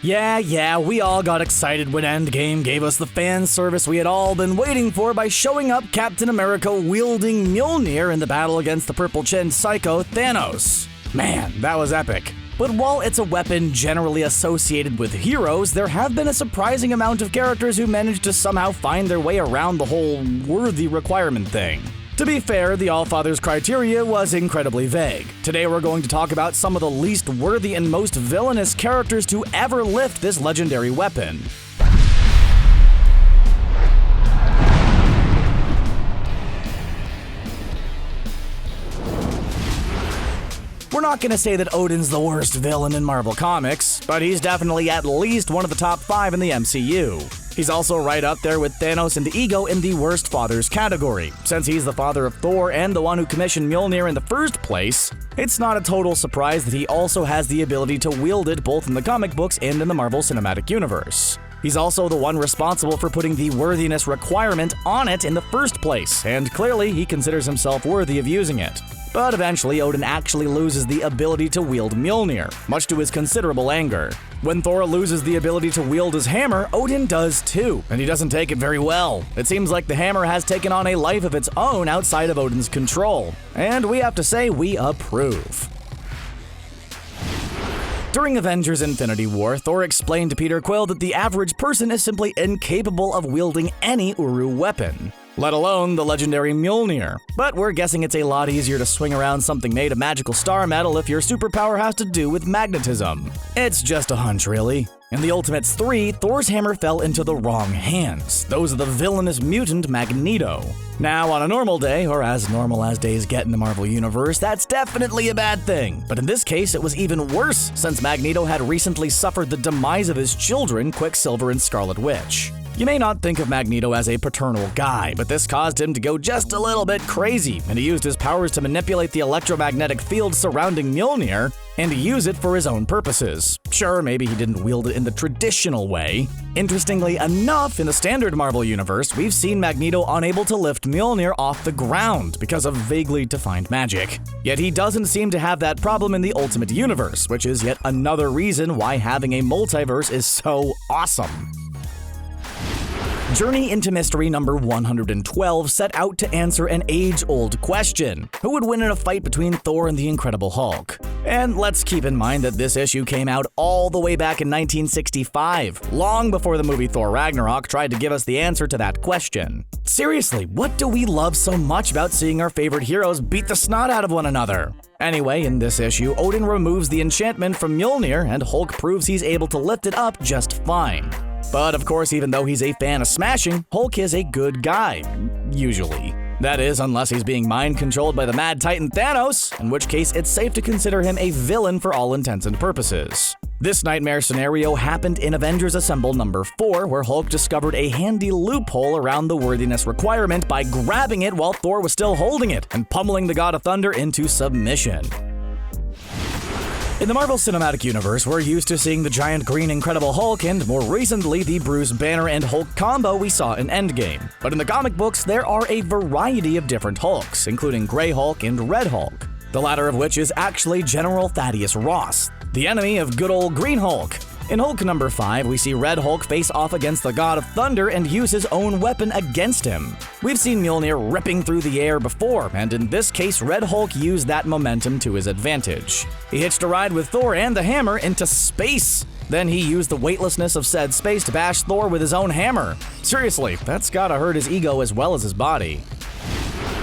Yeah, we all got excited when Endgame gave us the fan service we had all been waiting for by showing up Captain America wielding Mjolnir in the battle against the purple-chinned psycho Thanos. Man, that was epic. But while it's a weapon generally associated with heroes, there have been a surprising amount of characters who managed to somehow find their way around the whole worthy requirement thing. To be fair, the Allfather's criteria was incredibly vague. Today we're going to talk about some of the least worthy and most villainous characters to ever lift this legendary weapon. We're not going to say that Odin's the worst villain in Marvel Comics, but he's definitely at least one of the top 5 in the MCU. He's also right up there with Thanos and the Ego in the worst fathers category. Since he's the father of Thor and the one who commissioned Mjolnir in the first place, it's not a total surprise that he also has the ability to wield it both in the comic books and in the Marvel Cinematic Universe. He's also the one responsible for putting the worthiness requirement on it in the first place, and clearly he considers himself worthy of using it. But eventually, Odin actually loses the ability to wield Mjolnir, much to his considerable anger. When Thor loses the ability to wield his hammer, Odin does too, and he doesn't take it very well. It seems like the hammer has taken on a life of its own outside of Odin's control, and we have to say we approve. During Avengers Infinity War, Thor explained to Peter Quill that the average person is simply incapable of wielding any Uru weapon, let alone the legendary Mjolnir. But we're guessing it's a lot easier to swing around something made of magical star metal if your superpower has to do with magnetism. It's just a hunch, really. In the Ultimates 3, Thor's hammer fell into the wrong hands, those of the villainous mutant Magneto. Now, on a normal day, or as normal as days get in the Marvel Universe, that's definitely a bad thing. But in this case, it was even worse, since Magneto had recently suffered the demise of his children, Quicksilver and Scarlet Witch. You may not think of Magneto as a paternal guy, but this caused him to go just a little bit crazy, and he used his powers to manipulate the electromagnetic field surrounding Mjolnir and to use it for his own purposes. Sure, maybe he didn't wield it in the traditional way. Interestingly enough, in the standard Marvel universe, we've seen Magneto unable to lift Mjolnir off the ground because of vaguely defined magic. Yet he doesn't seem to have that problem in the Ultimate Universe, which is yet another reason why having a multiverse is so awesome. Journey into Mystery number 112 set out to answer an age-old question: who would win in a fight between Thor and the Incredible Hulk? And let's keep in mind that this issue came out all the way back in 1965, long before the movie Thor Ragnarok tried to give us the answer to that question. Seriously, what do we love so much about seeing our favorite heroes beat the snot out of one another? Anyway, in this issue, Odin removes the enchantment from Mjolnir, and Hulk proves he's able to lift it up just fine. But of course, even though he's a fan of smashing, Hulk is a good guy. Usually. That is, unless he's being mind-controlled by the Mad Titan Thanos, in which case it's safe to consider him a villain for all intents and purposes. This nightmare scenario happened in Avengers Assemble number 4, where Hulk discovered a handy loophole around the worthiness requirement by grabbing it while Thor was still holding it and pummeling the God of Thunder into submission. In the Marvel Cinematic Universe, we're used to seeing the giant green Incredible Hulk and, more recently, the Bruce Banner and Hulk combo we saw in Endgame. But in the comic books, there are a variety of different Hulks, including Grey Hulk and Red Hulk, the latter of which is actually General Thaddeus Ross, the enemy of good old Green Hulk. In Hulk number 5, we see Red Hulk face off against the God of Thunder and use his own weapon against him. We've seen Mjolnir ripping through the air before, and in this case, Red Hulk used that momentum to his advantage. He hitched a ride with Thor and the hammer into space. Then he used the weightlessness of said space to bash Thor with his own hammer. Seriously, that's gotta hurt his ego as well as his body.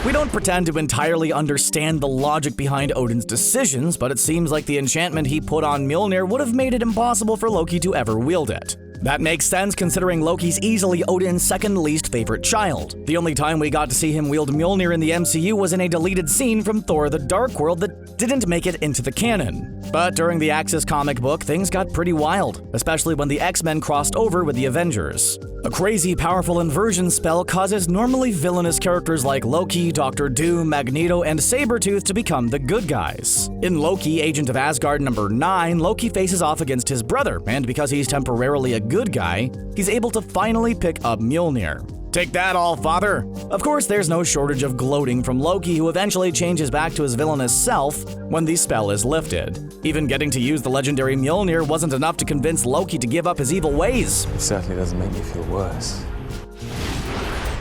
We don't pretend to entirely understand the logic behind Odin's decisions, but it seems like the enchantment he put on Mjolnir would have made it impossible for Loki to ever wield it. That makes sense considering Loki's easily Odin's second least favorite child. The only time we got to see him wield Mjolnir in the MCU was in a deleted scene from Thor: The Dark World that didn't make it into the canon. But during the Axis comic book, things got pretty wild, especially when the X-Men crossed over with the Avengers. A crazy powerful inversion spell causes normally villainous characters like Loki, Doctor Doom, Magneto, and Sabretooth to become the good guys. In Loki, Agent of Asgard number 9, Loki faces off against his brother, and because he's temporarily a good guy, he's able to finally pick up Mjolnir. Take that, All-Father! Of course, there's no shortage of gloating from Loki, who eventually changes back to his villainous self when the spell is lifted. Even getting to use the legendary Mjolnir wasn't enough to convince Loki to give up his evil ways. It certainly doesn't make me feel worse.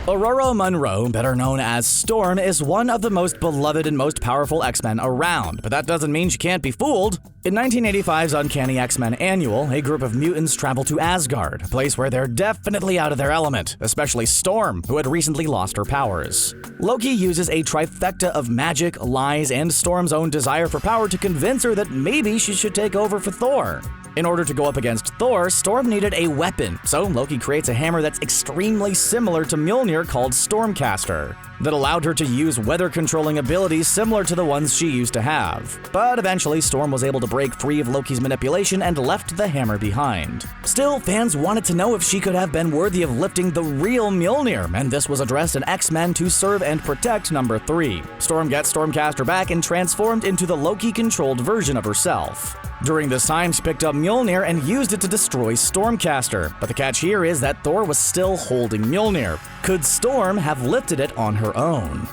Aurora Monroe, better known as Storm, is one of the most beloved and most powerful X-Men around, but that doesn't mean she can't be fooled. In 1985's Uncanny X-Men Annual, a group of mutants travel to Asgard, a place where they're definitely out of their element, especially Storm, who had recently lost her powers. Loki uses a trifecta of magic, lies, and Storm's own desire for power to convince her that maybe she should take over for Thor. In order to go up against Thor, Storm needed a weapon, so Loki creates a hammer that's extremely similar to Mjolnir called Stormcaster, that allowed her to use weather-controlling abilities similar to the ones she used to have. But eventually, Storm was able to break free of Loki's manipulation and left the hammer behind. Still, fans wanted to know if she could have been worthy of lifting the real Mjolnir, and this was addressed in X-Men To Serve and Protect number 3. Storm gets Stormcaster back and transformed into the Loki-controlled version of herself. During this time, she picked up Mjolnir and used it to destroy Stormcaster, but the catch here is that Thor was still holding Mjolnir. Could Storm have lifted it on her own?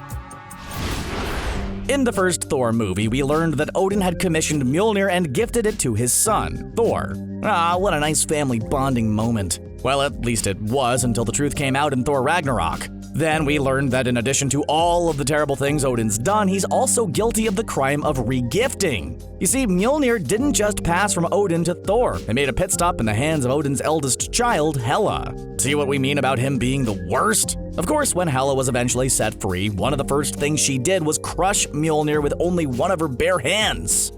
In the first Thor movie, we learned that Odin had commissioned Mjolnir and gifted it to his son, Thor. Ah, what a nice family bonding moment. Well, at least it was until the truth came out in Thor Ragnarok. Then we learned that in addition to all of the terrible things Odin's done, he's also guilty of the crime of regifting. You see, Mjolnir didn't just pass from Odin to Thor. It made a pit stop in the hands of Odin's eldest child, Hela. See what we mean about him being the worst? Of course, when Hela was eventually set free, one of the first things she did was crush Mjolnir with only one of her bare hands.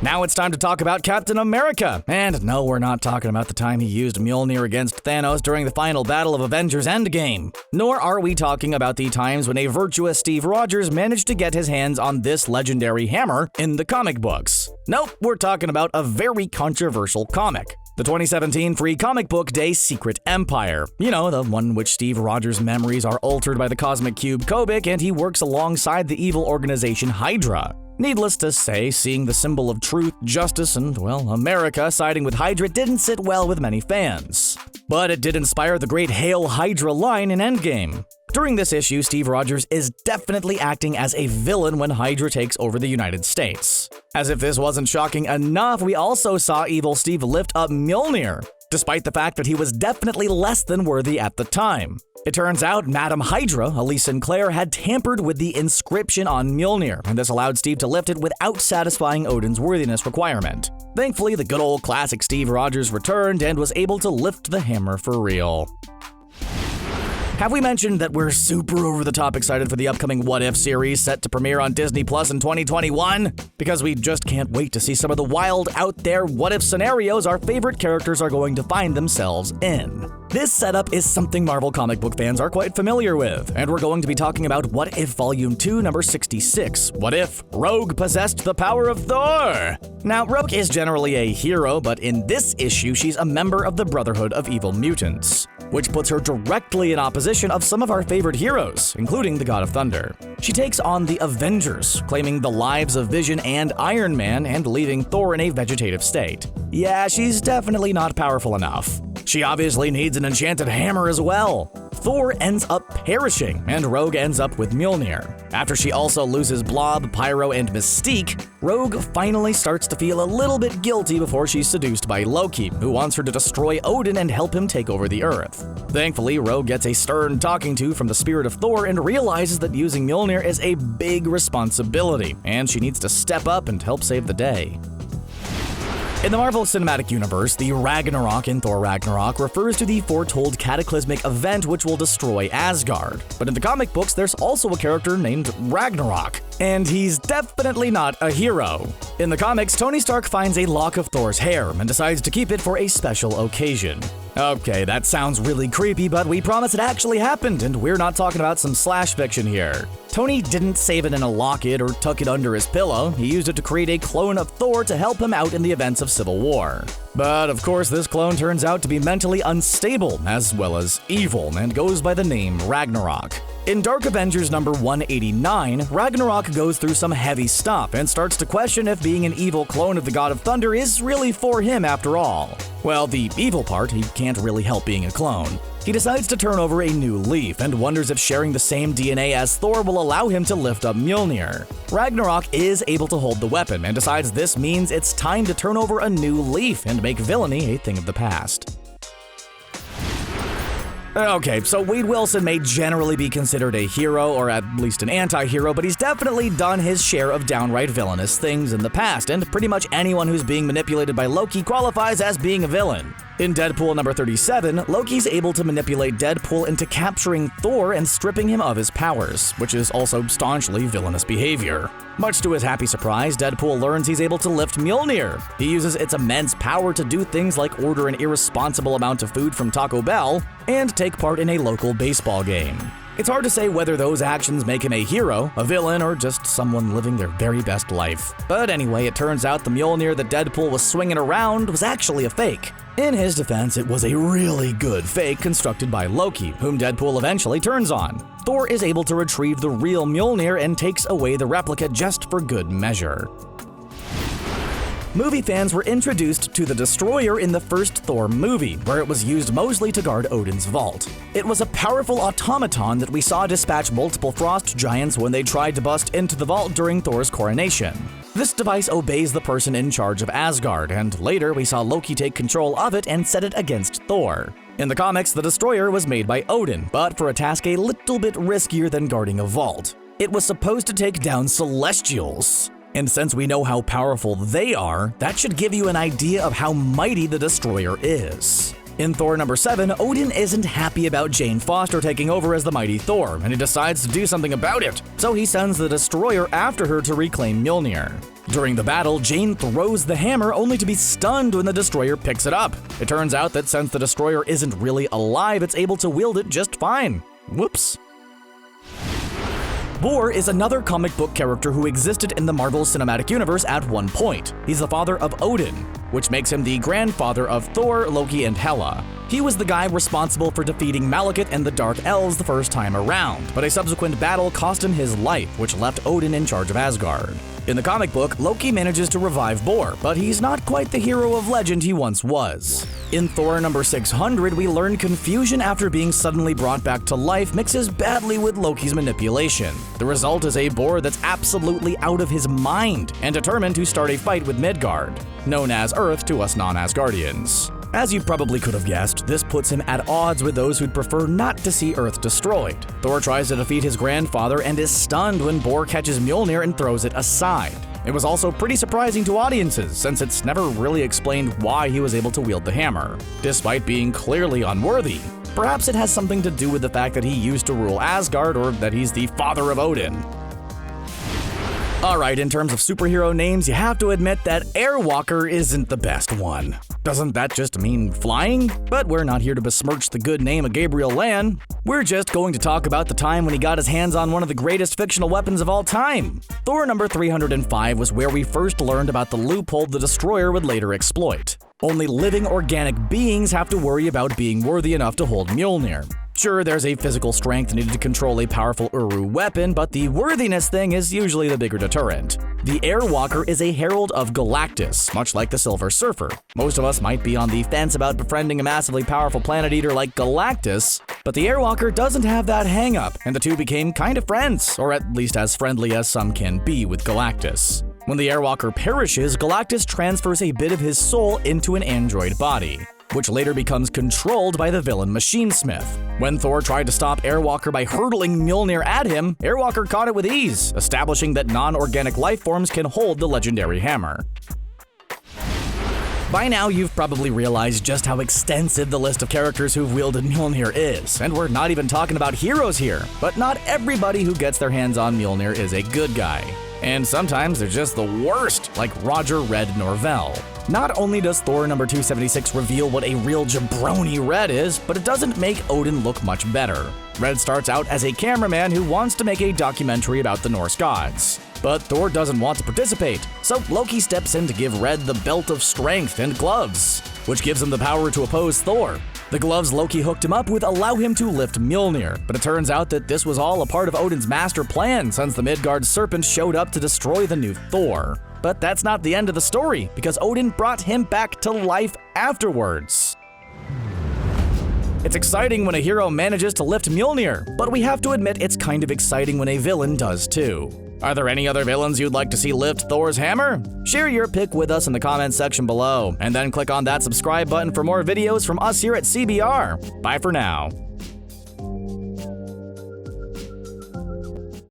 Now it's time to talk about Captain America. And no, we're not talking about the time he used Mjolnir against Thanos during the final battle of Avengers Endgame. Nor are we talking about the times when a virtuous Steve Rogers managed to get his hands on this legendary hammer in the comic books. Nope, we're talking about a very controversial comic. The 2017 Free Comic Book Day Secret Empire. You know, the one in which Steve Rogers' memories are altered by the Cosmic Cube Kobik and he works alongside the evil organization HYDRA. Needless to say, seeing the symbol of truth, justice, and, well, America siding with HYDRA didn't sit well with many fans. But it did inspire the great Hail HYDRA line in Endgame. During this issue, Steve Rogers is definitely acting as a villain when HYDRA takes over the United States. As if this wasn't shocking enough, we also saw evil Steve lift up Mjolnir, despite the fact that he was definitely less than worthy at the time. It turns out Madam HYDRA, Elise Sinclair, had tampered with the inscription on Mjolnir, and this allowed Steve to lift it without satisfying Odin's worthiness requirement. Thankfully, the good old classic Steve Rogers returned and was able to lift the hammer for real. Have we mentioned that we're super over-the-top excited for the upcoming What If series set to premiere on Disney Plus in 2021? Because we just can't wait to see some of the wild, out-there what-if scenarios our favorite characters are going to find themselves in. This setup is something Marvel comic book fans are quite familiar with, and we're going to be talking about What If Volume 2, number 66. What if Rogue possessed the power of Thor? Now, Rogue is generally a hero, but in this issue, she's a member of the Brotherhood of Evil Mutants, which puts her directly in opposition of some of our favorite heroes, including the God of Thunder. She takes on the Avengers, claiming the lives of Vision and Iron Man and leaving Thor in a vegetative state. Yeah, she's definitely not powerful enough. She obviously needs an enchanted hammer as well. Thor ends up perishing, and Rogue ends up with Mjolnir. After she also loses Blob, Pyro, and Mystique, Rogue finally starts to feel a little bit guilty before she's seduced by Loki, who wants her to destroy Odin and help him take over the Earth. Thankfully, Rogue gets a stern talking to from the spirit of Thor and realizes that using Mjolnir is a big responsibility, and she needs to step up and help save the day. In the Marvel Cinematic Universe, the Ragnarok in Thor Ragnarok refers to the foretold cataclysmic event which will destroy Asgard. But in the comic books, there's also a character named Ragnarok, and he's definitely not a hero. In the comics, Tony Stark finds a lock of Thor's hair and decides to keep it for a special occasion. Okay, that sounds really creepy, but we promise it actually happened, and we're not talking about some slash fiction here. Tony didn't save it in a locket or tuck it under his pillow. He used it to create a clone of Thor to help him out in the events of Civil War. But of course, this clone turns out to be mentally unstable as well as evil and goes by the name Ragnarok. In Dark Avengers number 189, Ragnarok goes through some heavy stuff and starts to question if being an evil clone of the God of Thunder is really for him after all. Well, the evil part, he can't really help being a clone. He decides to turn over a new leaf and wonders if sharing the same DNA as Thor will allow him to lift up Mjolnir. Ragnarok is able to hold the weapon and decides this means it's time to turn over a new leaf and make villainy a thing of the past. Okay, so Wade Wilson may generally be considered a hero, or at least an anti-hero, but he's definitely done his share of downright villainous things in the past, and pretty much anyone who's being manipulated by Loki qualifies as being a villain. In Deadpool number 37, Loki's able to manipulate Deadpool into capturing Thor and stripping him of his powers, which is also staunchly villainous behavior. Much to his happy surprise, Deadpool learns he's able to lift Mjolnir. He uses its immense power to do things like order an irresponsible amount of food from Taco Bell and take part in a local baseball game. It's hard to say whether those actions make him a hero, a villain, or just someone living their very best life. But anyway, it turns out the Mjolnir that Deadpool was swinging around was actually a fake. In his defense, it was a really good fake constructed by Loki, whom Deadpool eventually turns on. Thor is able to retrieve the real Mjolnir and takes away the replica just for good measure. Movie fans were introduced to the Destroyer in the first Thor movie, where it was used mostly to guard Odin's vault. It was a powerful automaton that we saw dispatch multiple frost giants when they tried to bust into the vault during Thor's coronation. This device obeys the person in charge of Asgard, and later we saw Loki take control of it and set it against Thor. In the comics, the Destroyer was made by Odin, but for a task a little bit riskier than guarding a vault. It was supposed to take down Celestials. And since we know how powerful they are, that should give you an idea of how mighty the Destroyer is. In Thor number 7, Odin isn't happy about Jane Foster taking over as the mighty Thor, and he decides to do something about it, so he sends the Destroyer after her to reclaim Mjolnir. During the battle, Jane throws the hammer only to be stunned when the Destroyer picks it up. It turns out that since the Destroyer isn't really alive, it's able to wield it just fine. Whoops. Bohr is another comic book character who existed in the Marvel Cinematic Universe at one point. He's the father of Odin, which makes him the grandfather of Thor, Loki, and Hela. He was the guy responsible for defeating Malekith and the Dark Elves the first time around, but a subsequent battle cost him his life, which left Odin in charge of Asgard. In the comic book, Loki manages to revive Bohr, but he's not quite the hero of legend he once was. In Thor number 600, we learn confusion after being suddenly brought back to life mixes badly with Loki's manipulation. The result is a Bohr that's absolutely out of his mind and determined to start a fight with Midgard, known as Earth to us non-Asgardians. As you probably could have guessed, this puts him at odds with those who'd prefer not to see Earth destroyed. Thor tries to defeat his grandfather and is stunned when Bohr catches Mjolnir and throws it aside. It was also pretty surprising to audiences, since it's never really explained why he was able to wield the hammer, despite being clearly unworthy. Perhaps it has something to do with the fact that he used to rule Asgard, or that he's the father of Odin. Alright, in terms of superhero names, you have to admit that Airwalker isn't the best one. Doesn't that just mean flying? But we're not here to besmirch the good name of Gabriel Land. We're just going to talk about the time when he got his hands on one of the greatest fictional weapons of all time. Thor number 305 was where we first learned about the loophole the Destroyer would later exploit. Only living organic beings have to worry about being worthy enough to hold Mjolnir. Sure, there's a physical strength needed to control a powerful Uru weapon, but the worthiness thing is usually the bigger deterrent. The Airwalker is a herald of Galactus, much like the Silver Surfer. Most of us might be on the fence about befriending a massively powerful planet eater like Galactus, but the Airwalker doesn't have that hang-up, and the two became kind of friends, or at least as friendly as some can be with Galactus. When the Airwalker perishes, Galactus transfers a bit of his soul into an android body, which later becomes controlled by the villain Machinesmith. When Thor tried to stop Airwalker by hurtling Mjolnir at him, Airwalker caught it with ease, establishing that non-organic life forms can hold the legendary hammer. By now, you've probably realized just how extensive the list of characters who've wielded Mjolnir is, and we're not even talking about heroes here, but not everybody who gets their hands on Mjolnir is a good guy. And sometimes they're just the worst, like Roger Red Norvell. Not only does Thor number 276 reveal what a real jabroni Red is, but it doesn't make Odin look much better. Red starts out as a cameraman who wants to make a documentary about the Norse gods. But Thor doesn't want to participate, so Loki steps in to give Red the Belt of Strength and gloves, which gives him the power to oppose Thor. The gloves Loki hooked him up with allow him to lift Mjolnir, but it turns out that this was all a part of Odin's master plan since the Midgard serpent showed up to destroy the new Thor. But that's not the end of the story, because Odin brought him back to life afterwards. It's exciting when a hero manages to lift Mjolnir, but we have to admit it's kind of exciting when a villain does too. Are there any other villains you'd like to see lift Thor's hammer? Share your pick with us in the comments section below, and then click on that subscribe button for more videos from us here at CBR. Bye for now.